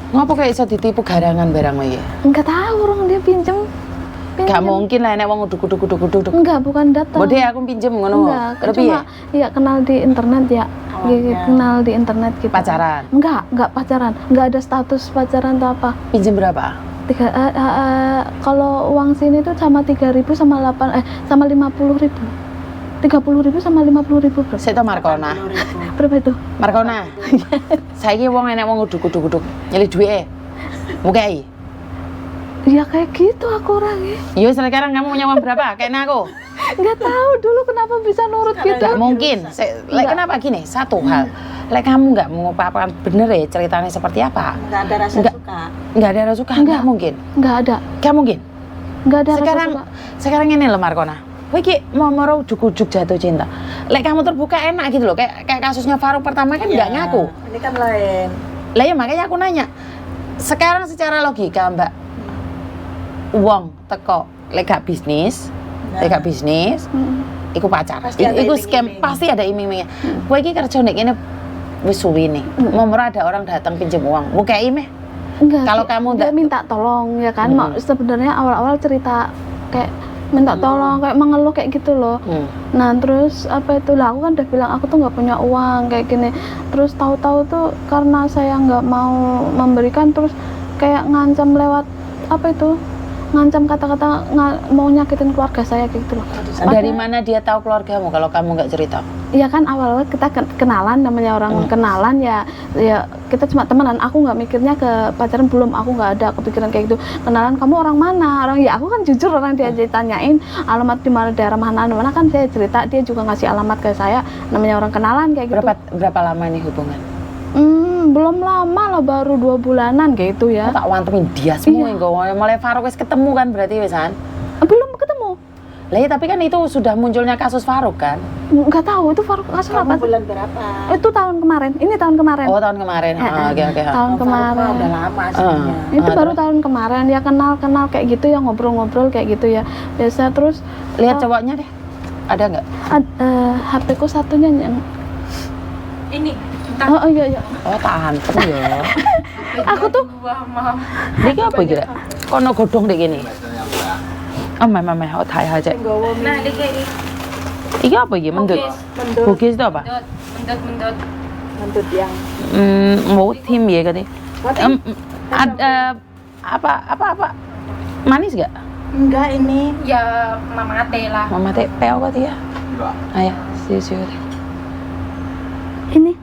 Ngapa kayak iso ditipu garangan barang iki? Enggak tahu orang dia pinjem. Gak mungkin lah nek wong uduk-uduk. Enggak, bukan datang. Bode aku pinjem ngono. Enggak, cuma ya kenal di internet ya. Kenal di internet gitu. Pacaran? Enggak pacaran. Enggak ada status pacaran atau apa. Pinjem berapa? Kalau uang sini tuh sama 3.000 sama 50.000. 30.000 sama 50.000, bro. Saya tau Markona. Berapa itu? Markona. Saiki wong enek wong uduk-uduk nyeli duit. Mukei. Ya kayak gitu aku orangnya. Yo sekarang kamu punya uang berapa? Kayaknya aku. Nggak tahu dulu kenapa bisa nurut gitu. Gak mungkin. Kenapa gini? Satu hal. Kamu nggak mengungkapkan bener ya ceritanya seperti apa? Nggak ada rasa suka. Nggak ada rasa suka. Nggak mungkin. Nggak ada. Nggak mungkin. Nggak ada rasa suka. Sekarang ini loh Markona. Wih, mau ujuk-ujuk jatuh cinta. Kamu terbuka enak gitu loh. Kayak kasusnya Faruk pertama kan nggak ngaku. Ini kan lain. Lah ya makanya aku nanya. Sekarang secara logika Mbak, uang teko gak bisnis, iku pacar. Iku scam, pasti ada iming-imingnya. Kowe iki kerja nek kene wis suwi nih. Momor ada orang datang pinjam uang. Mau kayak ime? Enggak. Kalau kamu dia minta tolong ya kan. Sebenarnya awal-awal cerita kayak minta tolong, kayak mengeluh kayak gitu loh. Nah terus apa itu lah, aku kan udah bilang aku tuh nggak punya uang kayak gini. Terus tahu-tahu tuh karena saya nggak mau memberikan, terus kayak ngancam lewat apa itu, ngancam kata-kata mau nyakitin keluarga saya kayak gitu loh. Dari mana dia tahu keluargamu kalau kamu nggak cerita? Iya kan awal-awal kita kenalan, namanya orang kenalan ya kita cuma temenan. Aku nggak mikirnya ke pacaran, belum, aku nggak ada kepikiran kayak gitu. Kenalan, kamu orang mana? Orang ya aku kan jujur, orang dia ditanyain alamat di mana, daerah mana kan saya cerita, dia juga ngasih alamat ke saya, namanya orang kenalan kayak gitu. Berapa lama ini hubungan? Belum lama lah, baru 2 bulanan kayak gitu ya. Tak wantemin dia semua yang mulai Faruk wis ketemu kan berarti wisan? Belum ketemu. Lah ya, tapi kan itu sudah munculnya kasus Faruk kan? Nggak tahu itu Faruk kasus apa? Bulan berapa? Itu tahun kemarin. Ini tahun kemarin. Oh, tahun kemarin. Oke. Tahun kemarin. Udah lama aslinya. Itu baru tahun kemarin ya, kenal kayak gitu ya, ngobrol-ngobrol kayak gitu ya. Biasa terus lihat cowoknya deh. Ada nggak? HP ku satunya yang ini. Oh iya. Oh, tahan ya. Aku tuh Iki apa iki? Kono godhong dek gini. Meh, oh thai aja. Nah, ini kayak ini. Iki apa iki? Mendut. Bugis itu apa? Mendut yang mau tim ya kan? Ada apa? Manis gak? enggak ini. Ya mama teh lah. Mama teh peo kok dia? Ayo, siu. ini.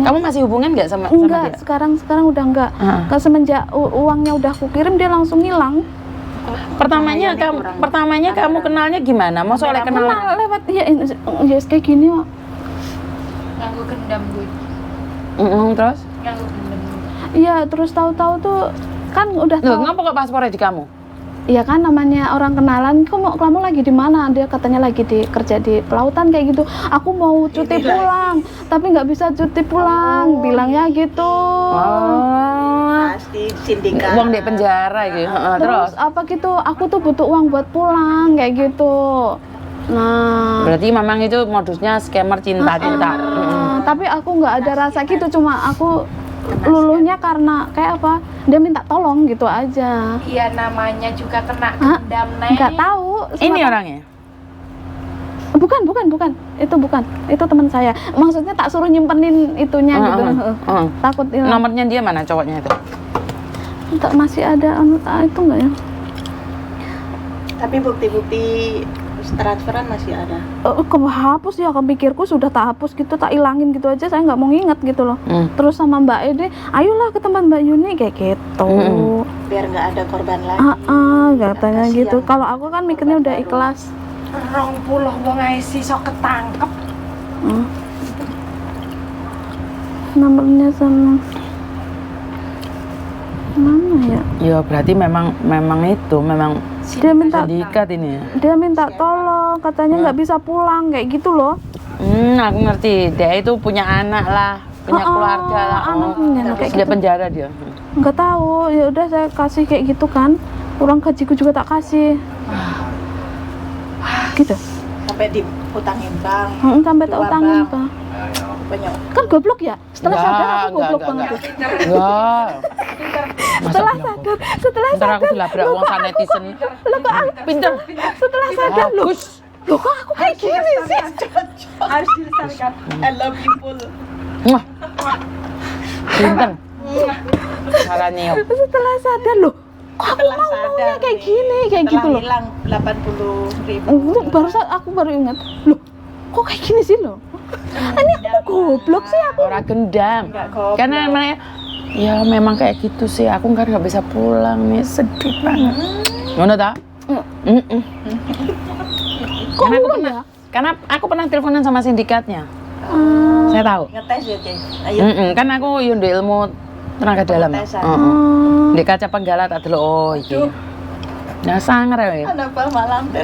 Kamu masih hubungan nggak sama enggak, dia? sekarang udah enggak. Kan semenjak uangnya udah aku kirim dia langsung hilang. Pertamanya kamu kenalnya gimana? Mau soalnya kenal lewat ya kayak gini kok. Nganggo gendam gue. Terus? Nganggo gendam. Iya, terus tahu-tahu tuh kan udah tahu. Ngapa kok paspornya di kamu? Iya kan, namanya orang kenalan. Kamu lagi di mana? Dia katanya lagi kerja di pelautan kayak gitu. Aku mau cuti pulang, tapi nggak bisa cuti pulang, bilangnya gitu. Pasti sindikat. Uang di penjara gitu. Terus apa gitu? Aku tuh butuh uang buat pulang kayak gitu. Nah, berarti memang itu modusnya scammer cinta. Tapi aku nggak ada rasa gitu, cuma aku luluhnya karena kayak apa, dia minta tolong gitu aja. Iya, namanya juga kena gendam, Nek. Nggak tahu. Ini orangnya? Bukan. Itu teman saya. Maksudnya tak suruh nyimpenin itunya gitu. Takut hilang. Nomornya dia mana cowoknya itu? Tak masih ada itu enggak ya? Tapi bukti-bukti transferan masih ada. Kehapus ya, kepikirku sudah tak hapus gitu, tak ilangin gitu aja, saya nggak mau nginget gitu loh. Terus sama Mbak Ede, ayolah ke tempat Mbak Yuni kayak gitu. Biar nggak ada korban lagi. Katanya gitu. Kalau aku kan mikirnya udah ikhlas. 20 wong ae sok ketangkep. Nomornya sama mana ya? Ya berarti memang Dia minta sindikat ini ya. Dia minta tolong, katanya nggak bisa pulang kayak gitu loh. Aku ngerti. Dia itu punya anak lah, punya keluarga lah. Anaknya kayak dia gitu. penjara dia. Nggak tahu, ya udah saya kasih kayak gitu kan. Uang gajiku juga tak kasih. Gitu. Sampai diutangin bank. Sampai tak utangin, Pak. Banyak. Kan goblok ya? Setelah sadar aku goblok banget. Enggak. Setelah sadar, Ntar aku dilabrak wong sak netizen. Lo kok aku Pinter. setelah sadar lo. Bagus. Lo kok aku kayak gini sih? Harus dilestarikan. I love you full. Muah. Pinter. Caranya yo. Setelah sadar lo. Kok aku maunya kayak gini, kayak gitu loh. Hilang 80.000. Aku baru ingat. Loh, kok kayak gini sih lo? Ini aku goblok sih aku. Orang gendam. Enggak goblok. Karena namanya ya memang kayak gitu sih. Aku kan nggak bisa pulang nih, sedih banget. Ngono ta? Kok Karena aku lo pernah, ya? karena aku pernah teleponan sama sindikatnya. Saya tahu. Ngetes ya, Cek. Ayo. Kan aku yo ndek ilmu tenaga dalam. Pengetesan. Di kaca penggala tak delok oh iki. Nah sangar ya. Anak bal malam dan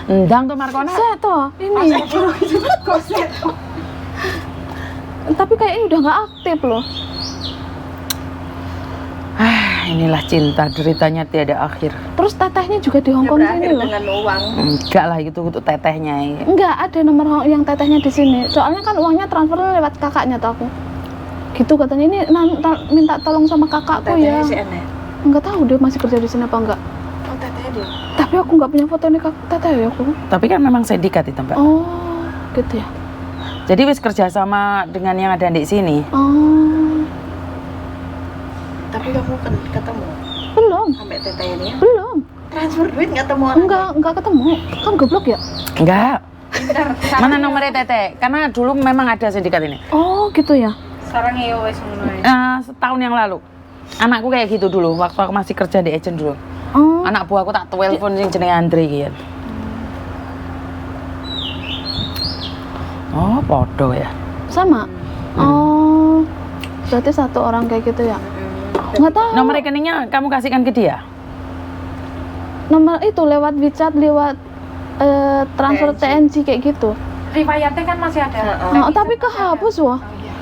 Ndang tuh Markona. Saya toh, ini. Tapi kayaknya udah nggak aktif loh. Inilah cinta, deritanya tiada akhir. Terus tetehnya juga di Hongkong sini berakhir loh. dengan uang. Enggak lah itu untuk tetehnya. Enggak ada nomor yang tetehnya di sini. Soalnya kan uangnya transfer lewat kakaknya tuh aku. Gitu katanya ini minta tolong sama kakakku ya. Tetehnya si Ene. Enggak tahu dia masih kerja di sini apa enggak. Oh, tetehnya dia. Tapi aku nggak punya foto ini teteh ya aku. Tapi kan memang sindikat itu, Mbak. Oh, gitu ya. Jadi wis kerja sama dengan yang ada di sini. Oh, Tapi kamu ketemu belum, sampai teteh ini ya? belum. Transfer duit nggak temu orang? Enggak ketemu. Kan goblok ya? Enggak. Pinter. Mana nomornya Teteh? Karena dulu memang ada sindikat ini. Oh, gitu ya. Sekarang ya wes ngono ae. Setahun yang lalu. Anakku kayak gitu dulu, waktu aku masih kerja di agent dulu. Oh, Anak buahku tak telepon sing jenenge Andre gitu. Oh, podo ya. sama. Oh, berarti satu orang kayak gitu ya? Nggak tahu. Nomor rekeningnya kamu kasihkan ke dia? Nomor itu lewat WeChat, lewat transfer TNG kayak gitu. Riwayatnya kan masih ada. Oh, tapi kehapus wah. iya.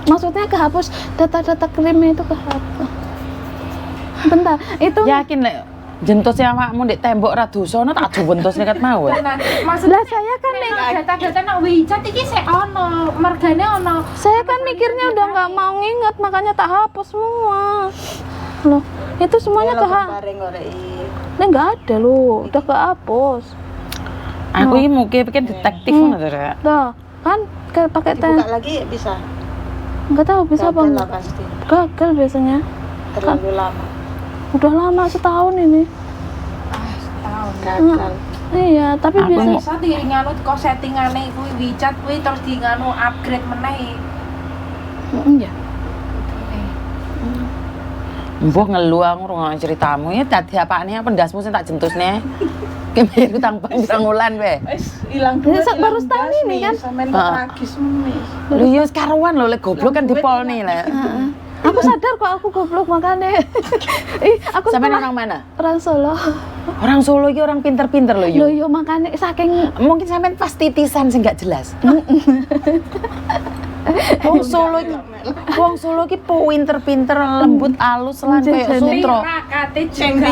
Maksudnya kehapus data-data krimnya itu kehapus. Bentar, itu Yakin lek jentusnya awakmu ndek tembok ra dosono tak juwentus nekat mau. Nah, maksudnya lah saya kan data-data nak WeChat iki sik ono, mergane ono. saya kan mikirnya udah nggak mau nginget makanya tak hapus semua. Loh, itu semuanya bareng ora Nah, nggak ada loh, udah kehapus. Aku ini mau bikin detektif ngono to, Rek. Tuh, kan pakai dibuka lagi bisa. nggak tahu bisa apa Gagal lah enggak. pasti. Gagal biasanya. Terlalu lama. Udah lama setahun ini. Setahun. Gagal. Iya, tapi Aku biasanya Bisa di nganu kok settingane kuwi WeChat kuwi terus di nganu upgrade meneh. iya. Mbah ngelu aku ngrungokno ceritamu ya dadi apane pendasmu sing tak jentusne. Ki bayar utang bang pirang wulan wae. Wis hilang Ini duit. baru setahun ini kan? Sampean kok tragis nih. Lho ya karuan lho lek goblok kan dipolne lek. Aku sadar kok aku goblok makanya. Aku Sampeyan setelah orang mana? orang Solo. Orang Solo iki orang pinter-pinter lho Loh yo. yo makanya saking Mungkin sampean pas titisan sing gak jelas. Wong Solo iki pinter-pinter, lembut, alus lan kayak sutro. Rakate juga.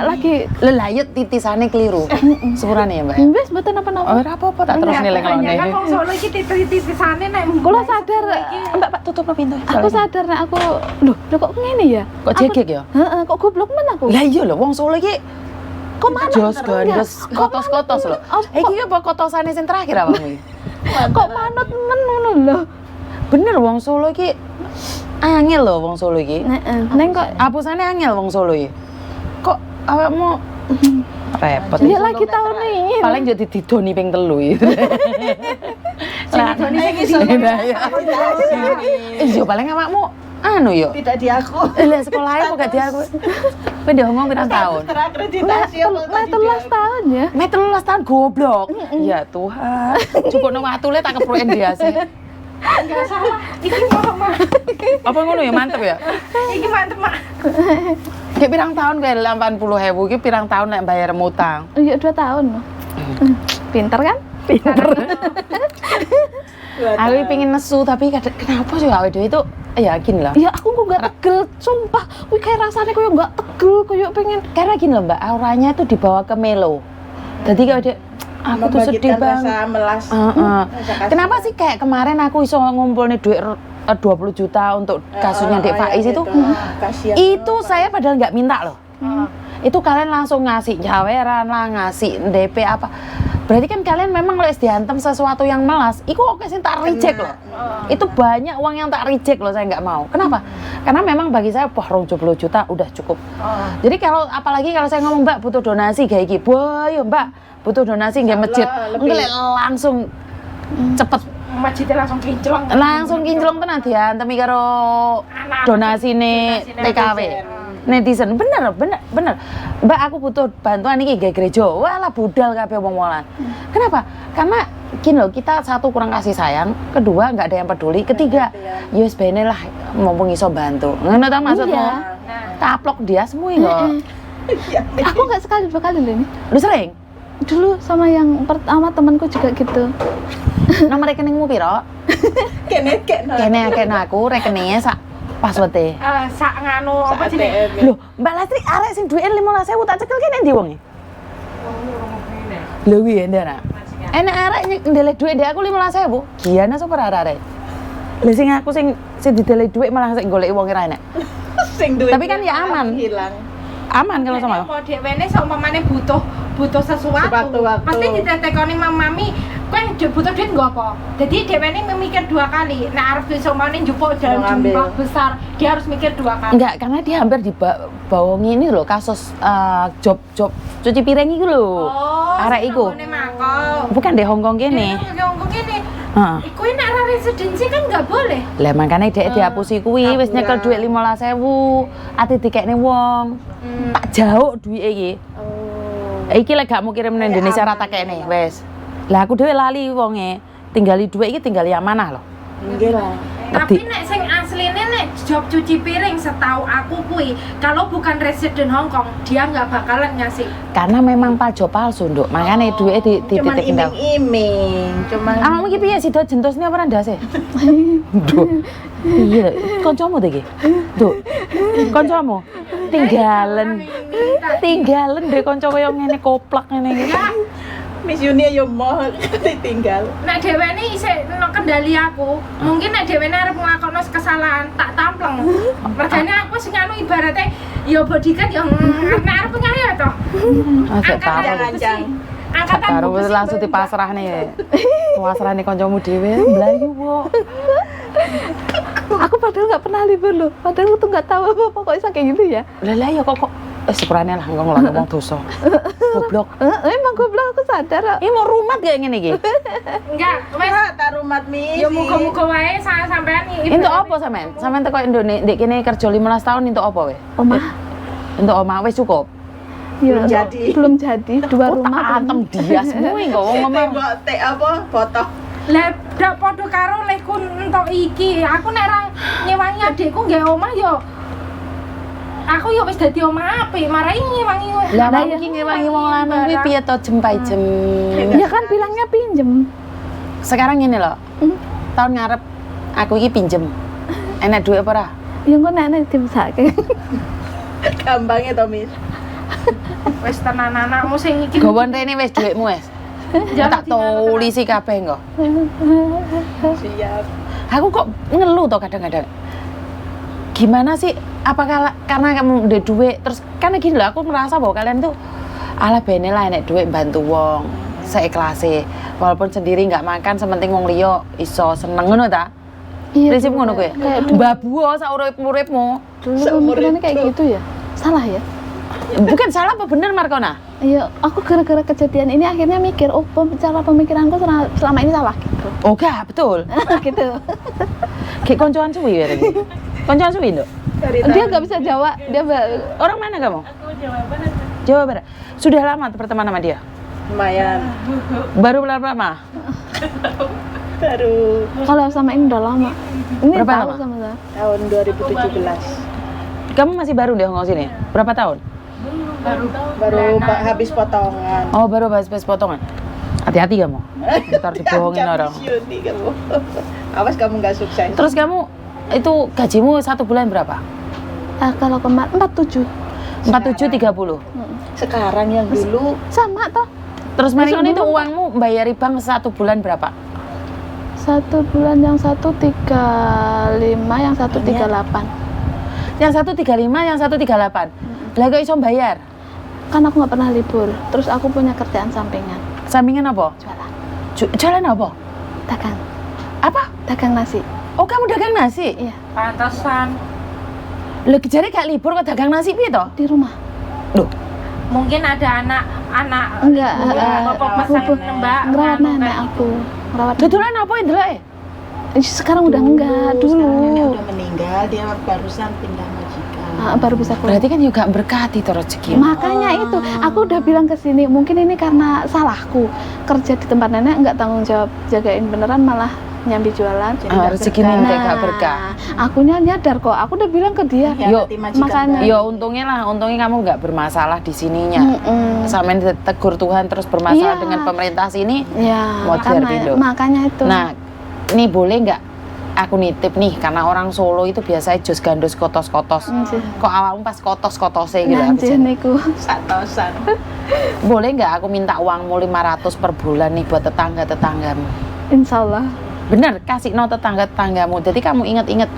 lagi Lelayet titisane keliru. Sepurane ya, Mbak. wis mboten Oh, apa-apa. ora apa-apa tak terus nilai Kan ngelone. wong Solo iki titisane nek Kula sadar, Mbak, Pak tutup pintu. aku sadar nek aku loh kok ngene ya? Kok jegek ya? Heeh, kok goblok men aku. Lah iya lho wong Solo iki Kok mana? jos gandes kotos-kotos lho. Iki apa kotosane sing terakhir awakmu iki? Kok manut men ngono lho. Bener wong Solo iki angel lho wong Solo iki. Heeh. Neng kok Hapusane angel wong Solo iki. Kok awakmu repot. ya lagi tahun ini. Paling jadi didoni ping 3 iki. Didoni sing iso. Iya paling awakmu anu yo. Tidak di aku. Lah sekolahnya kok gak di aku. Kowe ndek ngomong pirang tahun? Terakreditasi apa tadi? 13 tahun ya. Met 13 tahun goblok. Ya Tuhan. Cukup nang watule tak kepruken biasa. enggak salah. Iki mah. Apa ngono ya mantep ya? Iki mantep, Mak. Kayak pirang tahun kayak 80.000 iki pirang tahun nek bayar utang. Iya 2 tahun loh. Pinter kan? Pinter. Aku pengen nesu tapi kenapa sih awake dhewe itu yakin lah. Ya aku kok nggak tegel, sumpah. Wih kayak rasanya kayak nggak tegel, kayak pengen. Karena gini loh Mbak, auranya itu dibawa ke melo. Jadi kalau dia Aku tuh sedih Membangkitkan banget. rasa melas. Heeh. Rasa kasihan. Kenapa sih kayak kemarin aku iso ngumpulin duit 20 juta untuk kasusnya Dek Faiz itu? Kasihan. Itu saya padahal nggak minta loh. Itu kalian langsung ngasih jaweran lah, ngasih DP apa. Berarti kan kalian memang kalau diantem sesuatu yang melas, itu oke sih tak reject loh. Itu banyak uang yang tak reject loh, saya nggak mau. Kenapa? Karena memang bagi saya, wah 20 juta udah cukup. Jadi kalau apalagi kalau saya ngomong Mbak butuh donasi kayak gitu, wah yo Mbak butuh donasi nggak masjid, lebih. enggak langsung cepet Masjidnya langsung kinclong. langsung kinclong tenan diantemi karo donasi nih TKW. Netizen bener Mbak aku butuh bantuan iki gawe gereja, walah budal kabeh wong-wongan. Kenapa? Karena gini loh, kita satu kurang kasih sayang, kedua nggak ada yang peduli, ketiga yus bene lah mumpung iso bantu, ngono ta maksudnya? Kaplok dia semua kok. Aku nggak sekali dua kali loh ini. Lu sering? Dulu sama yang pertama temanku juga gitu. Nomor rekeningmu piro? Kene Kene aku rekeningnya sak password-e. Sak nganu apa jenenge? Loh, Mbak Lastri arek sing duwe 15.000 tak cekel kene ndi wonge? Lho kuwi ndara. Enak arek ndelek dhuwit ndek aku 15.000. Giana sapa arek? Lha sing aku sing didelek dhuwit malah sing goleki wong ora enak. Sing duwe. Tapi kan ya aman. Hilang. Aman kalau sama lo. Mau dhewene saumpamane butuh sesuatu. Sewaktu-waktu. Pasti ditetekoni mami, kowe butuh duit nggo apa? Jadi dhewene memikir dua kali. Nek arep saumpamane njupuk dalam Ngambil. jumlah besar, dia harus mikir dua kali. Enggak, karena dia hampir dibawangi ini loh kasus job cuci piring itu loh. Arek iku. Ngene mako. Bukan di Hongkong kene. Ngomong gini. Heeh. Iku nek ra residensi kan nggak boleh. Lah makane dhek dihapusi kuwi wis nyekel dhuwit 15.000. Ati dikekne wong. Tak jauk duwike iki. Iki lek gak mau kirim nang Indonesia ra tak kene wis. Lah aku dhewe lali wonge. Tinggali dhuwit iki tinggali amanah loh. Nggih lah. Tapi nek sing asline nek job cuci piring setahu aku kuwi kalau bukan residen Hong Kong dia nggak bakalan ngasih. Karena memang palsu nduk. Makane dhuwike Cuman dititip ndang. iming-iming. Cuman Awakmu iki piye sida jentosne apa ndase? Duh. Iya, kancamu ta iki? Duh. Kancamu tinggalan deh kanca koyo ngene koplak ngene iki. Miss Yuni yo mau ditinggal. Nek dhewene isih no kendali aku, mungkin nek dhewene arep nglakoni kesalahan tak tampleng. Mergane aku sing anu ibaratnya ya bodyguard ya nek arep nyayo to. Agak taruh. Ancang-ancang. Angkatan Taruh besi langsung baru. dipasrahne. Pasrahne kancamu dhewe mlayu kok. Aku padahal nggak pernah libur loh. Padahal aku tuh nggak tahu apa-apa kok bisa kayak gitu ya. Lah ya kok sepurane lah ngomong dosa. Goblok. Emang goblok aku sadar. Kok. Ini mau rumat gak ngene iki? Enggak, wes Wah, tarumat Miss. ya muga-muga wae sampean iki. Untuk apa sampean? Sampean teko Indonesia ndek kene kerja 15 tahun untuk apa we? Omah. Untuk omah wis cukup. Ya, Belum jadi. Belum jadi. Dua Oh, tak rumah. antem dia semua kok wong ngomong. Tembok teh apa? Foto. Lah ndak padha karo lekku entuk iki. Aku nek ra nyewangi adikku nggih omah ya aku ya wis dadi omah apik, marai nyewangi. Lah Lah, iki ngewangi wong lanang kuwi piye to jem. Ya kan bilangnya pinjem. Sekarang ngene lho. Tahun ngarep aku iki pinjem. Enak duit apa ora? Ya kok nenek dibesake. Gampangnya to Miss. Wis tenan anakmu sing iki. Gawon rene wis duitmu wis. Tak tulisi kabeh engko. Siap. Aku kok ngeluh toh kadang-kadang. Gimana sih? Apakah karena kamu udah duit terus karena gini loh aku merasa bahwa kalian tuh ala bene lah enek duit bantu wong seikhlasé walaupun sendiri nggak makan sementing wong liya iso seneng ngono ta? Iya. Prinsip ngono kowe. Kayak Babuo sak urip-uripmu. dulu Seumur pemikirannya kayak hidup. gitu ya. Salah ya? Bukan salah apa bener Markona? Iya, aku gara-gara kejadian ini akhirnya mikir, oh cara pemikiranku selama ini salah gitu. Oh gak, betul. Gitu. Kayak koncoan suwi ya tadi. Koncoan suwi Nduk. Dia nggak bisa jawab, dia Orang mana kamu? Jawa Barat. Sudah lama berteman sama dia? Lumayan. Baru berapa? Baru kalau sama ini udah lama. Ini Berapa tahu lama? sama saya. tahun 2017. Kamu masih baru di Hong Kong sini? Berapa tahun? Baru habis potongan. Oh, baru bahas-bahas potongan. Hati-hati kamu. Ntar dibohongin Kacau, orang. Miss Yuni kamu. Awas kamu nggak sukses. Terus kamu itu gajimu 1 bulan berapa? Kalau kemarin 47. 47.30. Sekarang yang dulu Sama toh? Terus mari Besok ngono itu dulu, uangmu bayari bank 1 bulan berapa? 1 bulan yang 135, yang 138. Yang 135, yang 138. Lah kok iso bayar? Kan aku nggak pernah libur. Terus aku punya kerjaan sampingan, Sampingan apa? jualan, Jualan apa? dagang, Apa? dagang nasi. Oh, kamu dagang nasi? Iya, Pantesan. Lah kejare gak libur kok dagang nasi piye to? di rumah. Loh, Mungkin ada anak Enggak, bapak pesan Mbak. ngerawat nganu nenek kayak aku, ngerawat. kebetulan apa yang delok? Sekarang udah enggak, Sekarang nenek dulu. udah meninggal, dia barusan pindah majikan. Baru bisa keluar. Berarti kan juga berkati to rezeki. Makanya itu, aku udah bilang ke sini, mungkin ini karena salahku. Kerja di tempat nenek nggak tanggung jawab jagain beneran, malah nyambi jualan. Jadi nggak Rezeki berkah. nih gak berkah. Akunya nyadar kok. Aku udah bilang ke dia. Yo, Hianati majikan makanya. baik. Ya untungnya kamu nggak bermasalah di sininya. Sampai ditegur Tuhan terus bermasalah Iya. dengan pemerintah sini. Ya, Wajar, Bindo. makanya itu. Nah, ini boleh nggak aku nitip nih, karena orang Solo itu biasanya jos gandos kotos-kotos. Nggih. Kok awakmu pas kotos-kotosnya gitu aku Nanti jen. niku. Satosan. Boleh nggak aku minta uangmu 500 per bulan nih buat tetangga-tetanggamu? Insya Allah. Bener, kasih no tetangga-tetanggamu. Jadi kamu inget-inget,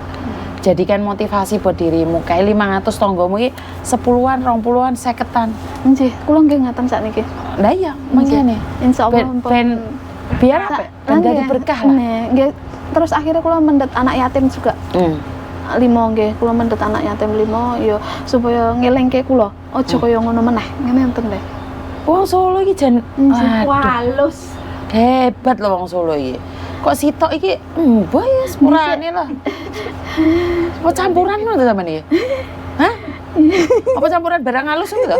jadikan motivasi buat dirimu. Kayak 500 tonggomu ini 10-an, 20-an, 50-an. Nggih, kula nggih ngaten sakniki. Lah iya, makanya. Insya Allah. Biar apa? Ben dadi berkah lah. Nggih. Terus akhirnya kula mendet anak yatim juga. 5 nggih, kula mendet anak yatim 5 ya supaya ngelingke kula. Aja kaya ngono meneh. Ngene enten deh. Wong Solo iki jan aduh, Walus. hebat loh wong Solo iki. Kok sitok iki mbah ya sepurane lah. Apa campuran ngono to sampean iki? Hah? Apa campuran barang halus ngono to?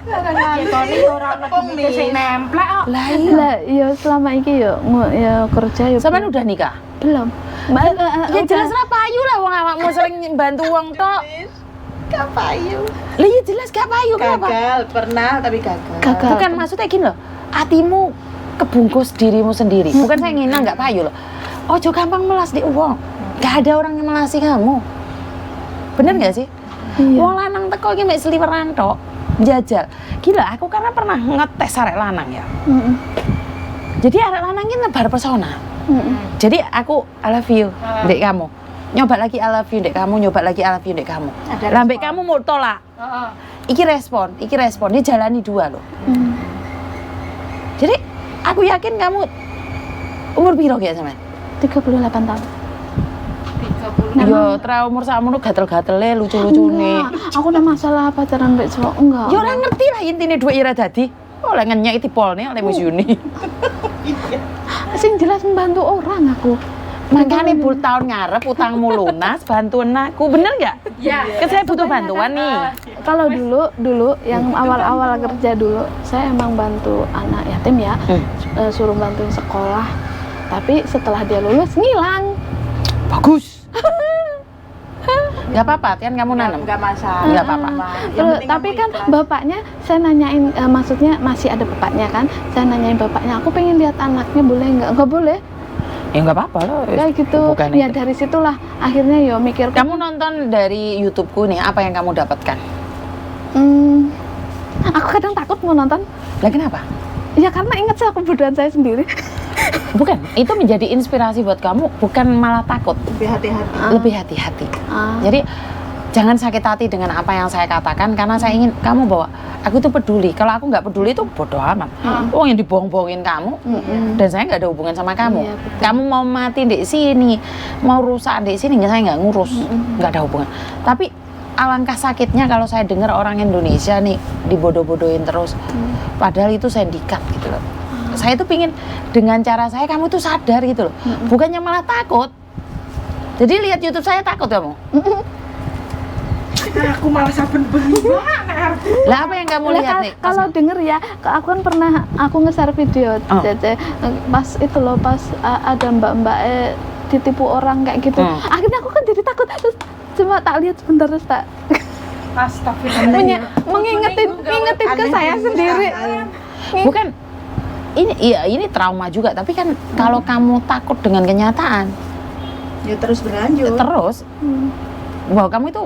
Ketone ora ono duwite sing nemplek kok. Lah iya. Lah ya selama iki ya kerja ya Sampean udah nikah? belum. Ya jelas ra payu lah wong awakmu sering bantu wong tok. Gak payu. Lah ya jelas gak payu kenapa? Gagal, pernah tapi gagal. Gagal. Bukan maksudnya gini loh, hatimu kebungkus dirimu sendiri. Bukan saya ngina nggak payu loh. Ojo gampang melas di uang. Gak ada orang yang melasi kamu. Bener nggak sih? Iya. Wong lanang teko iki mek sliweran tok, jajal. Gila, aku karena pernah ngetes arek lanang ya. Jadi arek lanang ini nebar pesona. Jadi aku I love you, dek kamu. Nyoba lagi I love you, dek kamu. Nyoba lagi I love you, dek kamu. Ada Lambe kamu mau tolak. Heeh. Iki respon. Dia jalani 2 loh. Jadi aku yakin kamu umur piro ya sama? 38 tahun. 30. Yo, tra umur sakmono gatel-gatele lucu-lucune. Enggak, aku udah masalah pacaran mbek cowok enggak. Ya ora ngerti lah intine dhuwit ira dadi. Oleh ngenyek tipolne oleh Miss Yuni. Sing jelas membantu orang aku. Makanya tahun ngarep utangmu lunas, bantuin aku. Bener nggak? Ya. Kan saya butuh bantuan nih. Kalau dulu yang awal-awal kerja dulu, saya emang bantu anak yatim ya, suruh bantuin sekolah. Tapi setelah dia lulus ngilang. Bagus. Gak apa-apa, kan kamu nanam. Enggak masalah. Nggak apa-apa. Yang Terus, penting tapi kamu kan ikhlas. bapaknya saya nanyain, maksudnya masih ada bapaknya kan? Saya nanyain bapaknya, aku pengen lihat anaknya boleh nggak? Nggak boleh. Ya nggak apa-apa loh. Kayak gitu. Bukan Ya itu. dari situlah akhirnya yo mikir. Kamu nonton dari YouTubeku nih, apa yang kamu dapatkan? Aku kadang takut mau nonton. Lah kenapa? Ya karena ingat saya kebodohan saya sendiri. Bukan, itu menjadi inspirasi buat kamu, bukan malah takut. Lebih hati-hati. Lebih hati-hati. Ah. Jadi jangan sakit hati dengan apa yang saya katakan, karena saya ingin kamu bahwa aku tuh peduli. Kalau aku nggak peduli itu bodoh amat. Oh, yang dibohong-bohongin kamu, dan saya nggak ada hubungan sama kamu. Iya, betul. Kamu mau mati di sini, mau rusak di sini, saya nggak ngurus, nggak ada hubungan. Tapi alangkah sakitnya kalau saya dengar orang Indonesia nih dibodoh-bodohin terus, padahal itu sindikat gitu loh. Saya tuh pingin dengan cara saya kamu tuh sadar gitu loh, bukannya malah takut. Jadi lihat YouTube saya takut kamu. Aku malah saben bengi banget. Lah apa yang kamu Lah, lihat nih? kalau denger ya, aku kan pernah nge-share video Oh. Cece, pas itu loh, pas ada mbak-mbak ditipu orang kayak gitu. Akhirnya aku kan jadi takut, terus cuma tak lihat sebentar terus tak Astagfirullah. mengingetin ke saya sendiri. Bukan ini, iya ini trauma juga, tapi kan kalau kamu takut dengan kenyataan Ya terus berlanjut. terus bahwa kamu itu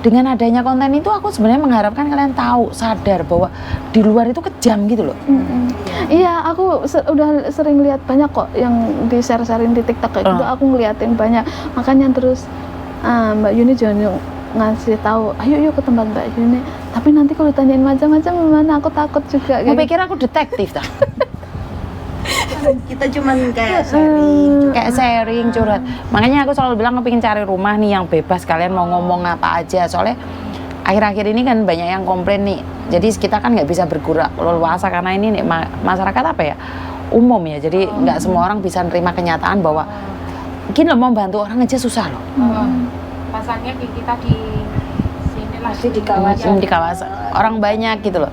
dengan adanya konten itu aku sebenarnya mengharapkan kalian tahu, sadar bahwa di luar itu kejam gitu loh. Iya, aku udah sering lihat banyak kok yang di share-sharein di TikTok kayak gitu. Aku ngeliatin banyak, makanya terus Mbak Yuni jangan ngasih tahu, ayo yuk ke tempat Mbak Yuni. Tapi nanti kalau ditanyain macam-macam gimana, aku takut juga. Mau pikir aku detektif dah. Kita cuman kayak sharing Curhat. Makanya aku selalu bilang aku pengen cari rumah nih yang bebas, kalian mau ngomong apa aja. Soalnya akhir-akhir ini kan banyak yang komplain nih. Jadi kita kan nggak bisa bergerak leluasa karena ini nih masyarakat apa ya, umum ya. Jadi nggak semua orang bisa nerima kenyataan bahwa gini loh, mau bantu orang aja susah loh. Pasarnya kita di sini lah, masih di kawasan. Di kawasan orang banyak gitu loh.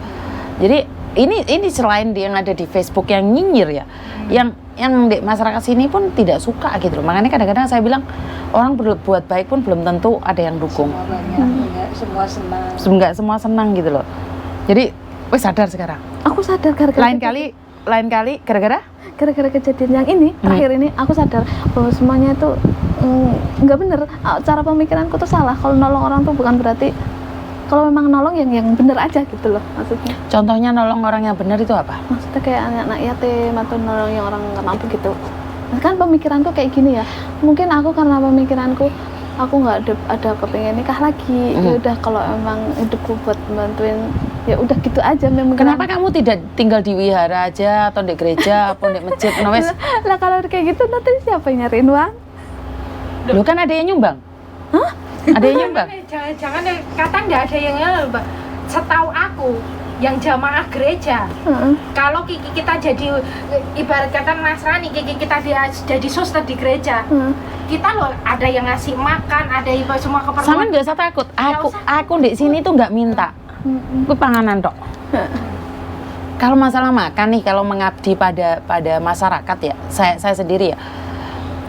Jadi ini selain yang ada di Facebook yang nyinyir ya, yang di masyarakat sini pun tidak suka gitu loh. Makanya kadang-kadang saya bilang orang berbuat baik pun belum tentu ada yang dukung. Semua senang. Nggak semua senang gitu loh. Jadi wes sadar sekarang. Aku sadar gara-gara Lain kali gara-gara kejadian yang ini terakhir ini aku sadar bahwa semuanya itu nggak bener. Cara pemikiranku tuh salah. Kalau nolong orang tuh bukan berarti, kalau memang nolong yang bener aja gitu loh maksudnya. Contohnya nolong orang yang bener itu apa? Maksudnya kayak anak yatim atau nolong yang orang nggak mampu gitu. Kan pemikiranku kayak gini ya. Mungkin aku karena pemikiranku aku nggak ada kepengen nikah lagi. Ya udah kalau emang hidupku buat bantuin ya udah gitu aja memang. Kenapa kamu tidak tinggal di wihara aja atau di gereja atau di masjid? Lah kalau kayak gitu nanti siapa yang nyariin uang? Lo kan ada yang nyumbang. Hah? Ada yang nyumbang? Jangan kata nggak ada yang nyumbang. Setahu aku yang jamaah gereja, kalau kita jadi ibarat kata Nasrani, kita jadi suster di gereja, kita loh ada yang ngasih makan, ada semua keperluan. Sama nggak usah takut. Aku di sini tuh nggak minta. Aku panganan tok. Kalau masalah makan nih, kalau mengabdi pada masyarakat ya, saya sendiri ya,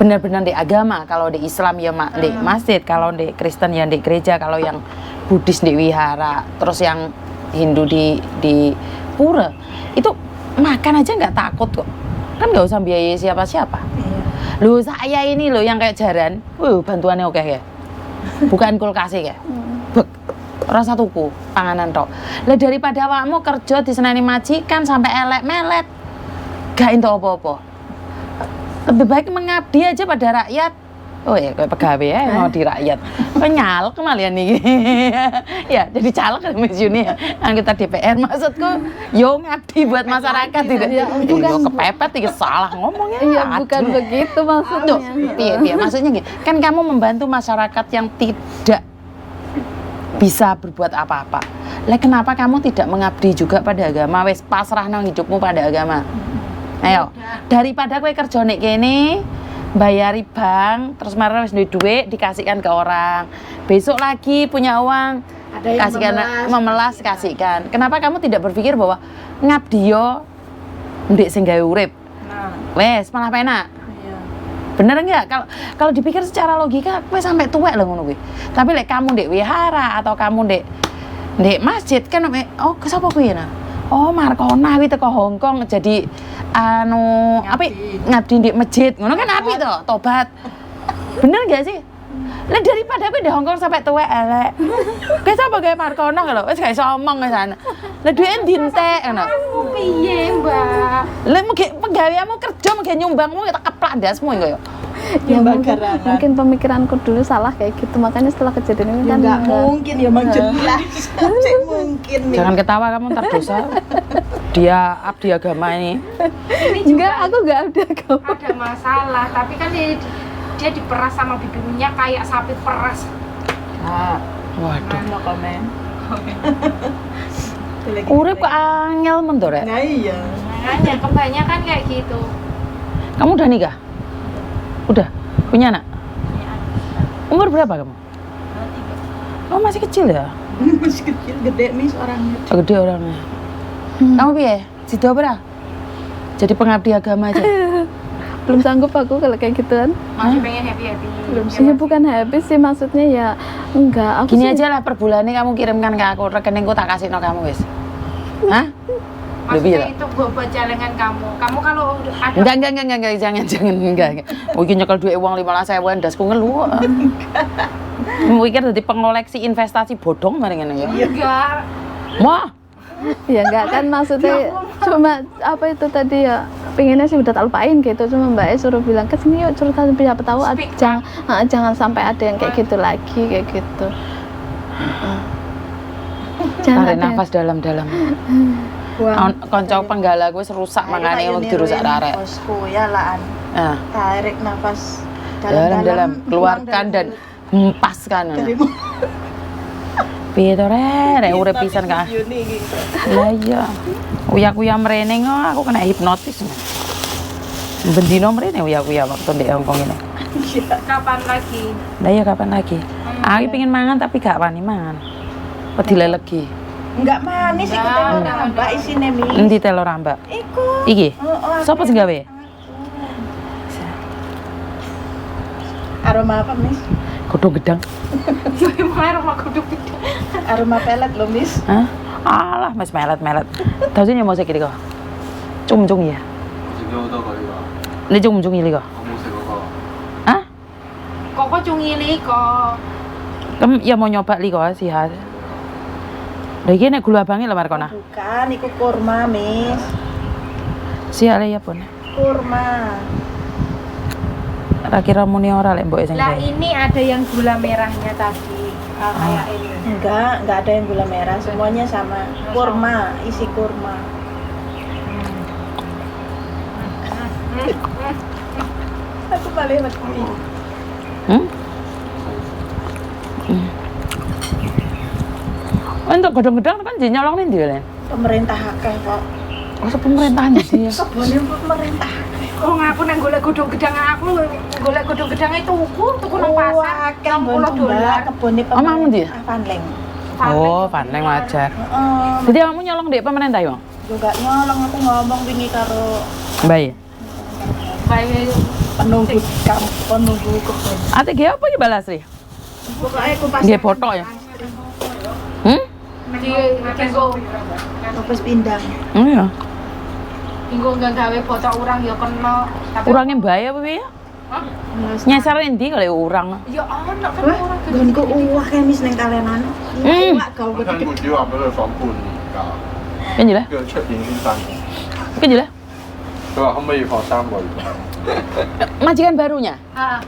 benar-benar di agama. Kalau di Islam ya di masjid, kalau di Kristen ya di gereja, kalau yang Buddhis di wihara, terus yang Hindu di pura, itu makan aja nggak takut kok. Kan nggak usah biayai siapa-siapa. Loh saya ini loh yang kayak jaran, bantuannya oke ya. Bukan kulkas ya. Rasa tuku panganan tok. Lah daripada awakmu kerja diseneni majikan sampai elek melet, gak entuk apa-apa. Lebih baik mengabdi aja pada rakyat. Oh ya, kayak pegawai ya, mau di rakyat. Kok nyalek kemalian nih. Ya, jadi caleg Miss Yuni ya. Anggota DPR maksudku, yo ngabdi buat masyarakat tidak. Ya, Yo kepepet iki salah ngomongnya. Iya, bukan begitu maksudnya. Piye, maksudnya gini, kan kamu membantu masyarakat yang tidak bisa berbuat apa-apa. Lah kenapa kamu tidak mengabdi juga pada agama? Wes pasrah nang hidupmu pada agama. Ayo, daripada kowe kerja nek kene, bayari bank, terus marah wis duit dikasihkan ke orang. Besok lagi punya uang, ada yang kasihkan memelas kasihkan. Kenapa kamu tidak berpikir bahwa ngabdi yo ndek sing gawe urip? Nah, Wes malah penak. iya. Bener enggak? Kalau dipikir secara logika, kowe sampai tuwek lho ngono kuwi. Tapi lek kamu ndek wihara atau kamu ndek masjid kan oh ke sapa kuwi nah? Oh, Markona kuwi teko Hongkong jadi ngabdi ndek masjid. Ngono kan apik to, tobat. Bener enggak sih? Lah daripada kowe di Hongkong sampai tuwek elek. Kowe sapa gawe Markona lho, wis gak iso omong ke sana. Lah duweke dintek ngono. Piye, Mbak? Lah pegawaimu kerja mengke nyumbangmu tak keplak ndasmu ya. Ya mungkin pemikiranku dulu salah kayak gitu, makanya setelah kejadian ini kan Nggak mungkin ya Bang jelas. Cek mungkin nih. Jangan ketawa, kamu ntar dosa. Dia abdi agama ini. enggak, aku nggak ada kau. Ada masalah, tapi kan dia diperas sama bibi minyak kayak sapi peras. Waduh. No komen. Urip kok angel mentor ya? Nah iya. Makanya kebanyakan kayak gitu. Kamu udah nikah? Udah? Punya anak? Umur berapa kamu? Oh masih kecil ya? Masih kecil, gede nih orangnya. Oh, gede orangnya. Kamu piye? Sido berapa? Jadi pengabdi agama aja? Belum sanggup aku kalau kayak gituan. Masih pengen happy-happy. Belum sih, bukan habis sih maksudnya ya enggak. Aku Gini sih, aja lah per bulannya kamu kirimkan ke aku, rekeningku tak kasih no kamu wis. Hah? Lebih Maksudnya itu buat celengan kamu. Kamu kalau ada Enggak, jangan, enggak. Oh, iki nyekel duit uang 15.000 ndasku ngelu kok. Mikir dadi pengoleksi investasi bodong mari ngene ya. Enggak. Wah, Ya enggak kan maksudnya cuma apa itu tadi ya pengennya sih udah tak lupain gitu, cuma Mbak E suruh bilang ke sini yuk cerita siapa tahu Speak jangan sampai ada yang kayak gitu lagi kayak gitu. Jangan tarik ada yang- nafas dalam-dalam. Buang. Kanca penggala gue rusak mangane wong dirusak arek. Bosku ya lah. Nah, Tarik nafas dalam-dalam keluarkan dan hempaskan. Piye to rek urip pisan ka. Lah iya. Uya-uya mrene kok aku kena hipnotis. Bendino mrene uya-uya waktu di Hongkong ini. Kapan lagi? Lah iya kapan lagi? Aku pengen mangan tapi gak wani mangan. Pedile legi. Enggak manis iku telur rambak isine mi. Endi telur rambak? Iku. Iki. Sopo sing gawe? Aroma apa, Mis? Godhong gedang. Yo emang rumah kudu gede. Aroma pelet loh, Mis. Hah? Alah, mas melet-melet. Tau sih mau sakit kok. Cung-cung ya. 食咗好多個呢個， 你中唔中意呢個？ 我冇食嗰個。 Hah? Koko cungi liko. Kamu ya mau nyoba liko sih ha? Lah iki nek gula banget lho Markona. Bukan, iku kurma, Mis. Siale ya pun. Kurma. Ra kira muni ora lek mbok sing. Lah ini ada yang gula merahnya tadi. Kayak ini. Enggak ada yang gula merah, semuanya sama. Kurma, isi kurma. Aku paling ngerti. Hmm? Untuk godhong gedang kan dinyolong ning ndi Len? Pemerintah akeh kok. Oh, pemerintahan sih ya. Sebelum pemerintah. Oh ngaku nang golek godhong gedang aku golek godhong gedang itu tuku nang pasar akeh $60. kebune Oh, mang ndi? Panleng. Oh, pandeng wajar. Heeh. Jadi kamu nyolong di pemerintah ya? Juga nyolong aku ngomong wingi karo Baik. Baik penunggu penunggu kebun. Ate ge apa ya balasri? Pokoknya aku pas Nggih foto ya. Hmm? di kanggo pas pindang. Iya. kanggo enggak gawe foto urang ya kena. Tapi Urangnya bahaya apa ya? Hah? Nyasar endi kali urang? Ya ono kan Wah, urang gonku uwah kayak mis neng kalenan. Hmm. Iya, kau 我聽 gede. 妹子話俾佢放半年假， Kan jelas? 跟住出年先生工。 Kan jelas? 佢話可唔可以放3個月？ Majikan barunya? Ah,